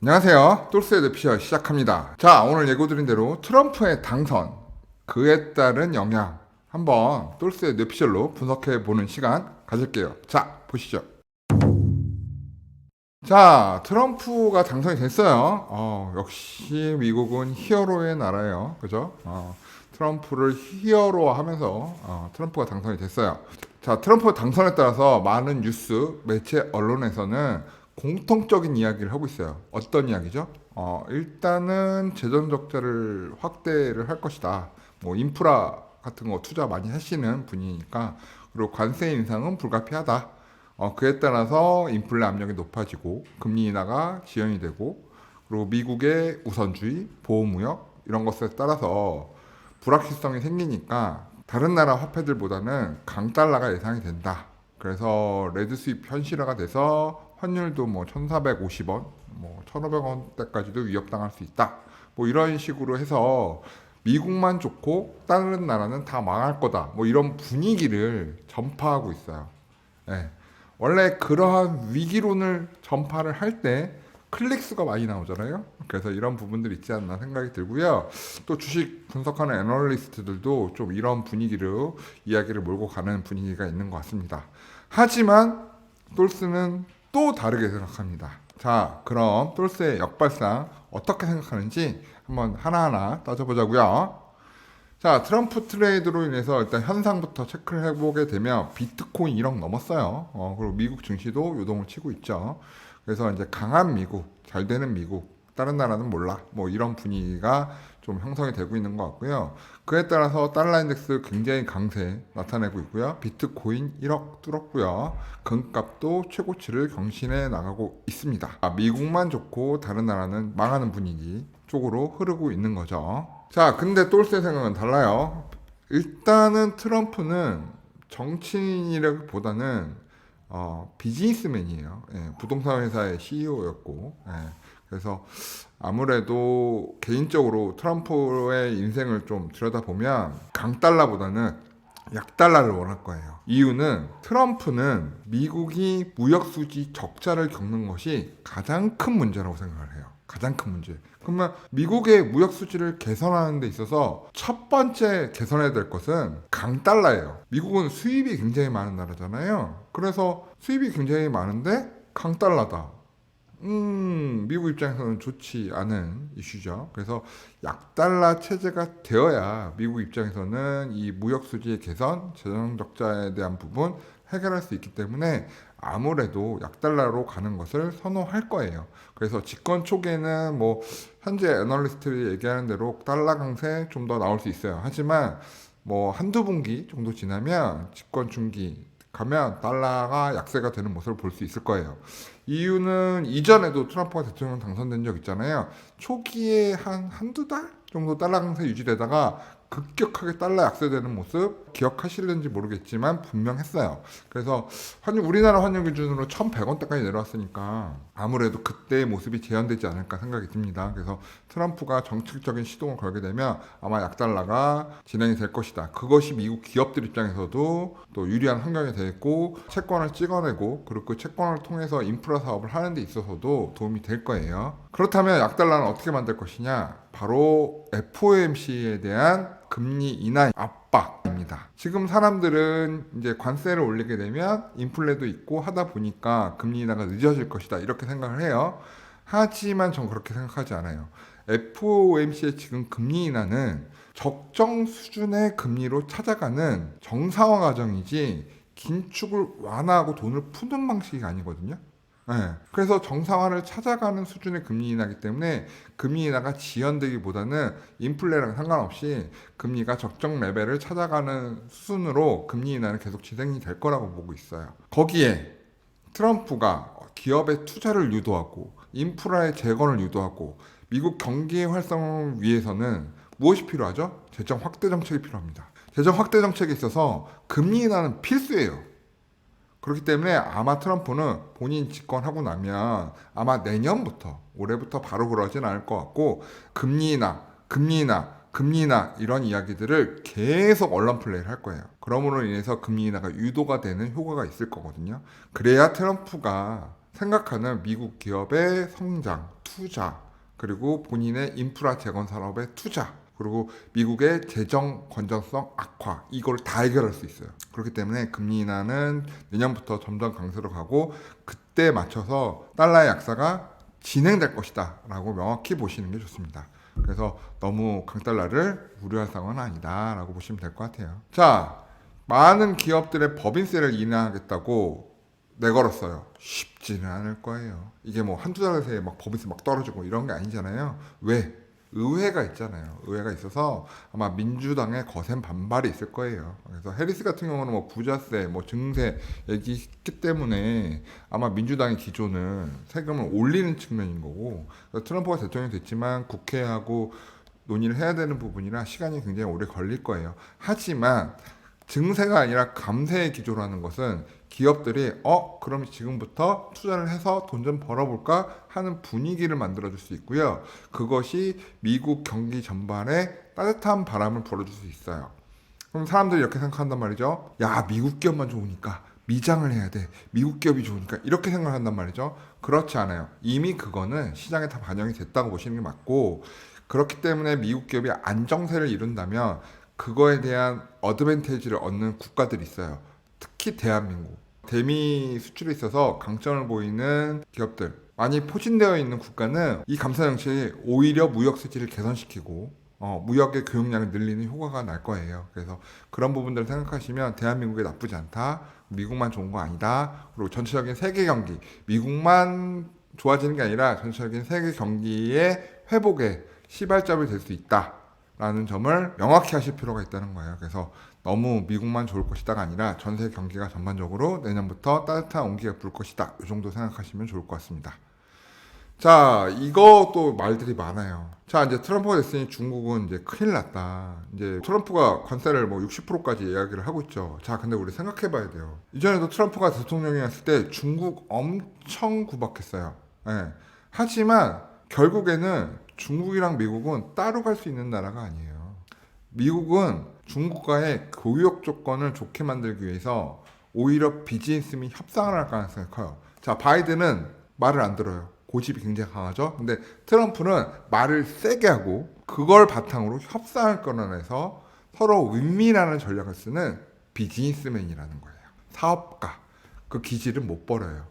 안녕하세요. 똘스의 뇌피셜 시작합니다. 자, 오늘 예고드린 대로 트럼프의 당선, 그에 따른 영향 한번 똘스의 뇌피셜로 분석해보는 시간 가질게요. 자, 보시죠. 자, 트럼프가 당선이 됐어요. 역시 미국은 히어로의 나라예요. 그죠? 트럼프를 히어로 하면서 트럼프가 당선이 됐어요. 자, 트럼프 당선에 따라서 많은 뉴스, 매체, 언론에서는 공통적인 이야기를 하고 있어요. 어떤 이야기죠? 일단은 재정 적자를 확대를 할 것이다. 뭐 인프라 같은 거 투자 많이 하시는 분이니까. 그리고 관세 인상은 불가피하다. 그에 따라서 인플레 압력이 높아지고 금리 인하가 지연이 되고, 그리고 미국의 우선주의, 보호무역 이런 것에 따라서 불확실성이 생기니까 다른 나라 화폐들보다는 강달러가 예상이 된다. 그래서 레드 수입 현실화가 돼서 환율도 뭐 1,450원, 뭐 1,500원대까지도 위협당할 수 있다. 뭐 이런 식으로 해서 미국만 좋고 다른 나라는 다 망할 거다. 뭐 이런 분위기를 전파하고 있어요. 예. 원래 그러한 위기론을 전파를 할 때 클릭수가 많이 나오잖아요. 그래서 이런 부분들이 있지 않나 생각이 들고요. 또 주식 분석하는 애널리스트들도 좀 이런 분위기로 이야기를 몰고 가는 분위기가 있는 것 같습니다. 하지만 똘스는 또 다르게 생각합니다. 자, 그럼 똘스의 역발상 어떻게 생각하는지 한번 하나하나 따져보자고요. 자, 트럼프 트레이드로 인해서 일단 현상부터 체크를 해보게 되면 비트코인 1억 넘었어요. 그리고 미국 증시도 요동을 치고 있죠. 그래서 이제 강한 미국, 잘 되는 미국, 다른 나라는 몰라. 뭐 이런 분위기가 좀 형성이 되고 있는 것 같고요. 그에 따라서 달러 인덱스 굉장히 강세 나타내고 있고요. 비트코인 1억 뚫었고요. 금값도 최고치를 경신해 나가고 있습니다. 미국만 좋고 다른 나라는 망하는 분위기 쪽으로 흐르고 있는 거죠. 자, 근데 똘스의 생각은 달라요. 일단은 트럼프는 정치인이라기보다는 비즈니스맨이에요. 예, 부동산 회사의 CEO였고, 그래서 아무래도 개인적으로 트럼프의 인생을 좀 들여다보면 강달러보다는 약달러를 원할 거예요. 이유는 트럼프는 미국이 무역수지 적자를 겪는 것이 가장 큰 문제라고 생각을 해요. 가장 큰 문제. 그러면 미국의 무역 수지를 개선하는 데 있어서 첫 번째 개선해야 될 것은 강달러예요. 미국은 수입이 굉장히 많은 나라잖아요. 그래서 수입이 굉장히 많은데 강달러다. 미국 입장에서는 좋지 않은 이슈죠. 그래서 약달러 체제가 되어야 미국 입장에서는 이 무역 수지의 개선, 재정 적자에 대한 부분 해결할 수 있기 때문에 아무래도 약달러로 가는 것을 선호할 거예요. 그래서 집권 초기에는 뭐 현재 애널리스트들이 얘기하는 대로 달러 강세 좀 더 나올 수 있어요. 하지만 뭐 한두 분기 정도 지나면 집권 중기 가면 달러가 약세가 되는 모습을 볼 수 있을 거예요. 이유는 이전에도 트럼프가 대통령 당선된 적 있잖아요. 초기에 한두 달 정도 달러 강세 유지되다가 급격하게 달러 약세되는 모습 기억하실는지 모르겠지만 분명했어요. 그래서 우리나라 환율 기준으로 1,100원대까지 내려왔으니까 아무래도 그때의 모습이 재현되지 않을까 생각이 듭니다. 그래서 트럼프가 정책적인 시동을 걸게 되면 아마 약달러가 진행이 될 것이다. 그것이 미국 기업들 입장에서도 또 유리한 환경이 되겠고, 채권을 찍어내고 그리고 그 채권을 통해서 인프라 사업을 하는 데 있어서도 도움이 될 거예요. 그렇다면 약달러는 어떻게 만들 것이냐? 바로 FOMC에 대한 금리 인하 압박입니다. 지금 사람들은 이제 관세를 올리게 되면 인플레도 있고 하다 보니까 금리 인하가 늦어질 것이다 이렇게 생각을 해요. 하지만 전 그렇게 생각하지 않아요. FOMC의 지금 금리 인하는 적정 수준의 금리로 찾아가는 정상화 과정이지 긴축을 완화하고 돈을 푸는 방식이 아니거든요. 네. 그래서 정상화를 찾아가는 수준의 금리 인하기 때문에 금리 인하가 지연되기보다는 인플레랑 상관없이 금리가 적정 레벨을 찾아가는 수준으로 금리 인하는 계속 진행이 될 거라고 보고 있어요. 거기에 트럼프가 기업의 투자를 유도하고 인프라의 재건을 유도하고 미국 경기 활성을 위해서는 무엇이 필요하죠? 재정 확대 정책이 필요합니다. 재정 확대 정책에 있어서 금리 인하는 필수예요. 그렇기 때문에 아마 트럼프는 본인 집권하고 나면 아마 내년부터, 올해부터 바로 그러진 않을 것 같고, 금리 인하 이런 이야기들을 계속 언론 플레이를 할 거예요. 그러므로 인해서 금리 인하가 유도가 되는 효과가 있을 거거든요. 그래야 트럼프가 생각하는 미국 기업의 성장, 투자, 그리고 본인의 인프라 재건 산업의 투자, 그리고 미국의 재정 건전성 악화, 이걸 다 해결할 수 있어요. 그렇기 때문에 금리 인하는 내년부터 점점 강세로 가고 그때 맞춰서 달러의 약세가 진행될 것이다 라고 명확히 보시는 게 좋습니다. 그래서 너무 강달러를 우려할 상황은 아니다 라고 보시면 될 것 같아요. 자, 많은 기업들의 법인세를 인하하겠다고 내걸었어요. 쉽지는 않을 거예요. 이게 뭐 한두 달 새에 막 법인세 막 떨어지고 이런 게 아니잖아요. 왜? 의회가 있잖아요. 의회가 있어서 아마 민주당의 거센 반발이 있을 거예요. 그래서 해리스 같은 경우는 뭐 부자세, 뭐 증세 얘기했기 때문에 아마 민주당의 기조는 세금을 올리는 측면인 거고, 트럼프가 대통령이 됐지만 국회하고 논의를 해야 되는 부분이라 시간이 굉장히 오래 걸릴 거예요. 하지만 증세가 아니라 감세의 기조로 하는 것은 기업들이 그럼 지금부터 투자를 해서 돈 좀 벌어볼까 하는 분위기를 만들어줄 수 있고요. 그것이 미국 경기 전반에 따뜻한 바람을 불어줄 수 있어요. 그럼 사람들이 이렇게 생각한단 말이죠. 야, 미국 기업만 좋으니까 미장을 해야 돼. 미국 기업이 좋으니까 이렇게 생각한단 말이죠. 그렇지 않아요. 이미 그거는 시장에 다 반영이 됐다고 보시는 게 맞고, 그렇기 때문에 미국 기업이 안정세를 이룬다면 그거에 대한 어드밴티지를 얻는 국가들이 있어요. 특히 대한민국. 대미 수출에 있어서 강점을 보이는 기업들, 많이 포진되어 있는 국가는 이 감사 정책이 오히려 무역 수지를 개선시키고 무역의 교역량을 늘리는 효과가 날 거예요. 그래서 그런 부분들을 생각하시면 대한민국이 나쁘지 않다. 미국만 좋은 거 아니다. 그리고 전체적인 세계 경기, 미국만 좋아지는 게 아니라 전체적인 세계 경기의 회복에 시발점이 될 수 있다 라는 점을 명확히 하실 필요가 있다는 거예요. 그래서 너무 미국만 좋을 것이다가 아니라 전세 경기가 전반적으로 내년부터 따뜻한 온기가 불 것이다, 이 정도 생각하시면 좋을 것 같습니다. 자, 이것도 말들이 많아요. 자, 이제 트럼프가 됐으니 중국은 이제 큰일 났다. 이제 트럼프가 관세를 뭐 60%까지 이야기를 하고 있죠. 자, 근데 우리 생각해 봐야 돼요. 이전에도 트럼프가 대통령이었을 때 중국 엄청 구박했어요. 예. 하지만 결국에는 중국이랑 미국은 따로 갈 수 있는 나라가 아니에요. 미국은 중국과의 교역 조건을 좋게 만들기 위해서 오히려 비즈니스 및 협상을 할 가능성이 커요. 자, 바이든은 말을 안 들어요. 고집이 굉장히 강하죠. 근데 트럼프는 말을 세게 하고 그걸 바탕으로 협상을 끌어내서 서로 윈윈하는 전략을 쓰는 비즈니스맨이라는 거예요. 사업가. 그 기질은 못 버려요.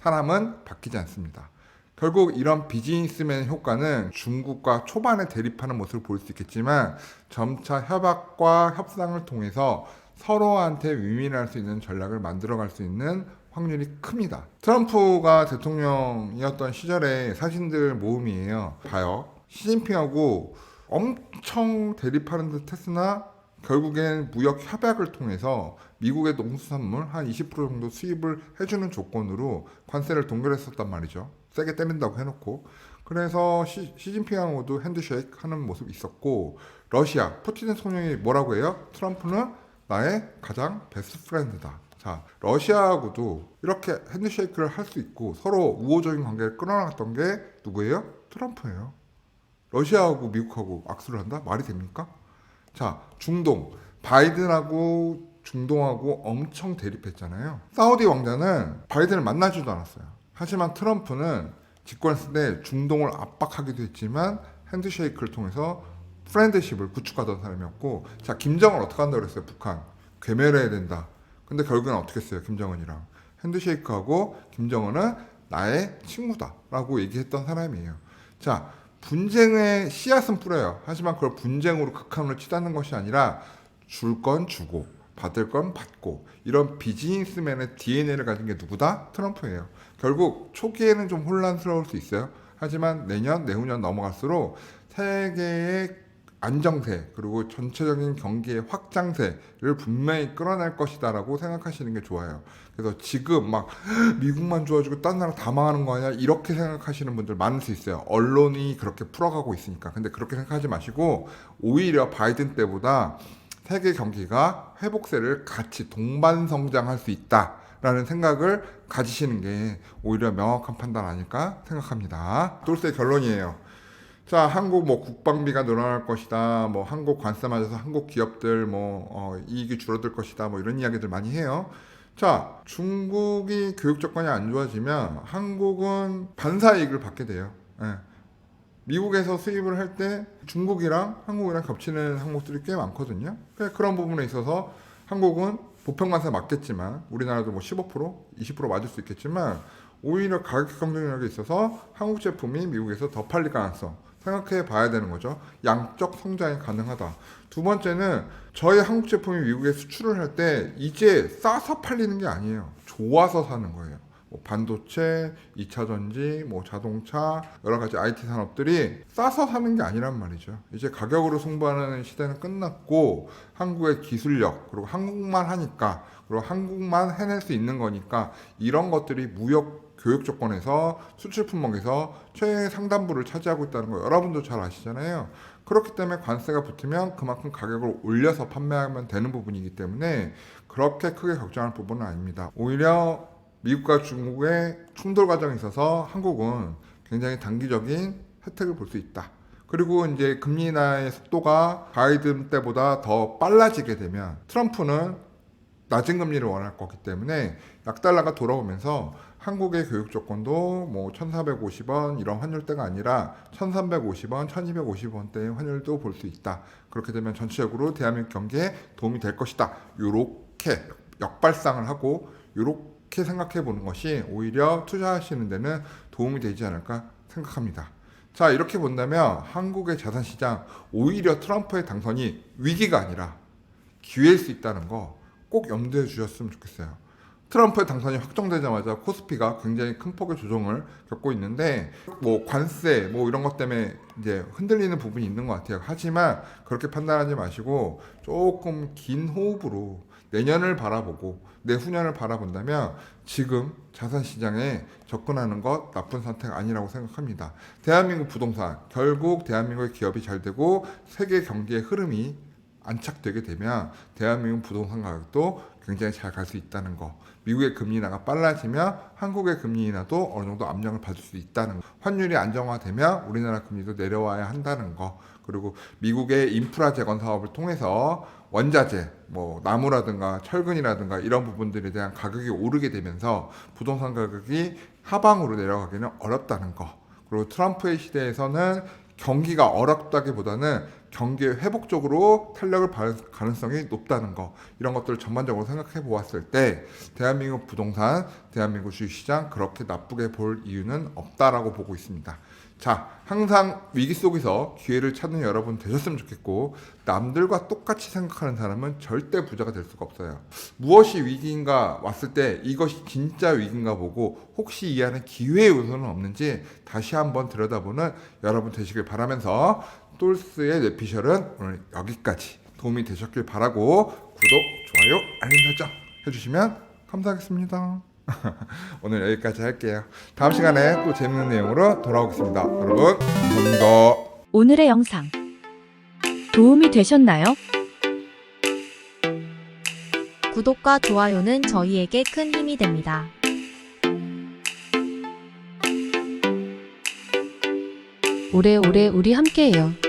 사람은 바뀌지 않습니다. 결국 이런 비즈니스맨 효과는 중국과 초반에 대립하는 모습을 볼 수 있겠지만 점차 협약과 협상을 통해서 서로한테 윈윈할 수 있는 전략을 만들어갈 수 있는 확률이 큽니다. 트럼프가 대통령이었던 시절의 사진들 모음이에요. 봐요. 시진핑하고 엄청 대립하는 듯 했으나 결국엔 무역 협약을 통해서 미국의 농수산물 한 20% 정도 수입을 해주는 조건으로 관세를 동결했었단 말이죠. 세게 때린다고 해놓고. 그래서 시진핑하고도 핸드쉐이크 하는 모습이 있었고, 러시아 푸틴 대통령이 뭐라고 해요? 트럼프는 나의 가장 베스트 프렌드다. 자, 러시아하고도 이렇게 핸드쉐이크를 할 수 있고 서로 우호적인 관계를 끌어나갔던 게 누구예요? 트럼프예요. 러시아하고 미국하고 악수를 한다? 말이 됩니까? 자, 중동. 바이든하고 중동하고 엄청 대립했잖아요. 사우디 왕자는 바이든을 만나지도 않았어요. 하지만 트럼프는 집권했을 때 중동을 압박하기도 했지만 핸드쉐이크를 통해서 프렌드십을 구축하던 사람이었고, 자, 김정은 어떻게 한다고 그랬어요? 북한. 괴멸해야 된다. 근데 결국에는 어떻게 했어요? 김정은이랑 핸드쉐이크하고 김정은은 나의 친구다 라고 얘기했던 사람이에요. 자, 분쟁의 씨앗은 뿌려요. 하지만 그걸 분쟁으로 극한으로 치닫는 것이 아니라 줄 건 주고 받을 건 받고, 이런 비즈니스맨의 DNA를 가진 게 누구다? 트럼프예요. 결국 초기에는 좀 혼란스러울 수 있어요. 하지만 내년, 내후년 넘어갈수록 세계의 안정세 그리고 전체적인 경기의 확장세를 분명히 끌어낼 것이다 라고 생각하시는 게 좋아요. 그래서 지금 막 미국만 좋아지고 딴 나라 다 망하는 거 아니야, 이렇게 생각하시는 분들 많을 수 있어요. 언론이 그렇게 풀어가고 있으니까. 근데 그렇게 생각하지 마시고 오히려 바이든 때보다 세계 경기가 회복세를 같이 동반 성장할 수 있다 라는 생각을 가지시는 게 오히려 명확한 판단 아닐까 생각합니다. 돌세 결론이에요. 자, 한국 뭐 국방비가 늘어날 것이다, 뭐 한국 관세 맞아서 한국 기업들 뭐 이익이 줄어들 것이다, 뭐 이런 이야기들 많이 해요. 자, 중국이 교육 조건이 안 좋아지면 한국은 반사 이익을 받게 돼요. 예. 미국에서 수입을 할 때 중국이랑 한국이랑 겹치는 항목들이 꽤 많거든요. 그런 부분에 있어서 한국은 보편관세 맞겠지만 우리나라도 뭐 15%, 20% 맞을 수 있겠지만 오히려 가격 경쟁력에 있어서 한국 제품이 미국에서 더 팔릴 가능성 생각해 봐야 되는 거죠. 양적 성장이 가능하다. 두 번째는 저희 한국 제품이 미국에 수출을 할 때 이제 싸서 팔리는 게 아니에요. 좋아서 사는 거예요. 뭐 반도체, 2차 전지, 뭐 자동차, 여러 가지 IT 산업들이 싸서 사는 게 아니란 말이죠. 이제 가격으로 승부하는 시대는 끝났고 한국의 기술력, 그리고 한국만 하니까, 그리고 한국만 해낼 수 있는 거니까 이런 것들이 무역 교육 조건에서 수출 품목에서 최상단부를 차지하고 있다는 거 여러분도 잘 아시잖아요. 그렇기 때문에 관세가 붙으면 그만큼 가격을 올려서 판매하면 되는 부분이기 때문에 그렇게 크게 걱정할 부분은 아닙니다. 오히려 미국과 중국의 충돌 과정에 있어서 한국은 굉장히 단기적인 혜택을 볼 수 있다. 그리고 이제 금리 인하의 속도가 바이든 때보다 더 빨라지게 되면 트럼프는 낮은 금리를 원할 거기 때문에 약달러가 돌아오면서 한국의 교육 조건도 뭐 1,450원 이런 환율대가 아니라 1,350원, 1,250원대의 환율도 볼 수 있다. 그렇게 되면 전체적으로 대한민국 경기에 도움이 될 것이다. 요렇게 역발상을 하고 요렇게 생각해 보는 것이 오히려 투자하시는 데는 도움이 되지 않을까 생각합니다. 자, 이렇게 본다면 한국의 자산시장 오히려 트럼프의 당선이 위기가 아니라 기회일 수 있다는 거 꼭 염두에 주셨으면 좋겠어요. 트럼프의 당선이 확정되자마자 코스피가 굉장히 큰 폭의 조정을 겪고 있는데 뭐 관세 뭐 이런 것 때문에 이제 흔들리는 부분이 있는 것 같아요. 하지만 그렇게 판단하지 마시고 조금 긴 호흡으로 내년을 바라보고 내후년을 바라본다면 지금 자산시장에 접근하는 것 나쁜 선택 아니라고 생각합니다. 대한민국 부동산 결국 대한민국의 기업이 잘 되고 세계 경기의 흐름이 안착되게 되면 대한민국 부동산 가격도 굉장히 잘 갈 수 있다는 거. 미국의 금리 인하가 빨라지면 한국의 금리 인하도 어느 정도 압력을 받을 수 있다는 거. 환율이 안정화되면 우리나라 금리도 내려와야 한다는 거. 그리고 미국의 인프라 재건 사업을 통해서 원자재, 뭐 나무라든가 철근이라든가 이런 부분들에 대한 가격이 오르게 되면서 부동산 가격이 하방으로 내려가기는 어렵다는 거. 그리고 트럼프의 시대에서는 경기가 어렵다기보다는 경기의 회복적으로 탄력을 받을 가능성이 높다는 거, 이런 것들을 전반적으로 생각해 보았을 때 대한민국 부동산, 대한민국 주식시장 그렇게 나쁘게 볼 이유는 없다라고 보고 있습니다. 자, 항상 위기 속에서 기회를 찾는 여러분 되셨으면 좋겠고, 남들과 똑같이 생각하는 사람은 절대 부자가 될 수가 없어요. 무엇이 위기인가 왔을 때 이것이 진짜 위기인가 보고 혹시 이 안에 기회의 요소는 없는지 다시 한번 들여다보는 여러분 되시길 바라면서 똘스의 뇌피셜은 오늘 여기까지 도움이 되셨길 바라고 구독, 좋아요, 알림 설정 해주시면 감사하겠습니다. 오늘 여기까지 할게요. 다음 시간에 또 재밌는 내용으로 돌아오겠습니다. 여러분 감사합니다. 오늘의 영상 도움이 되셨나요? 구독과 좋아요는 저희에게 큰 힘이 됩니다. 오래오래 우리 함께해요.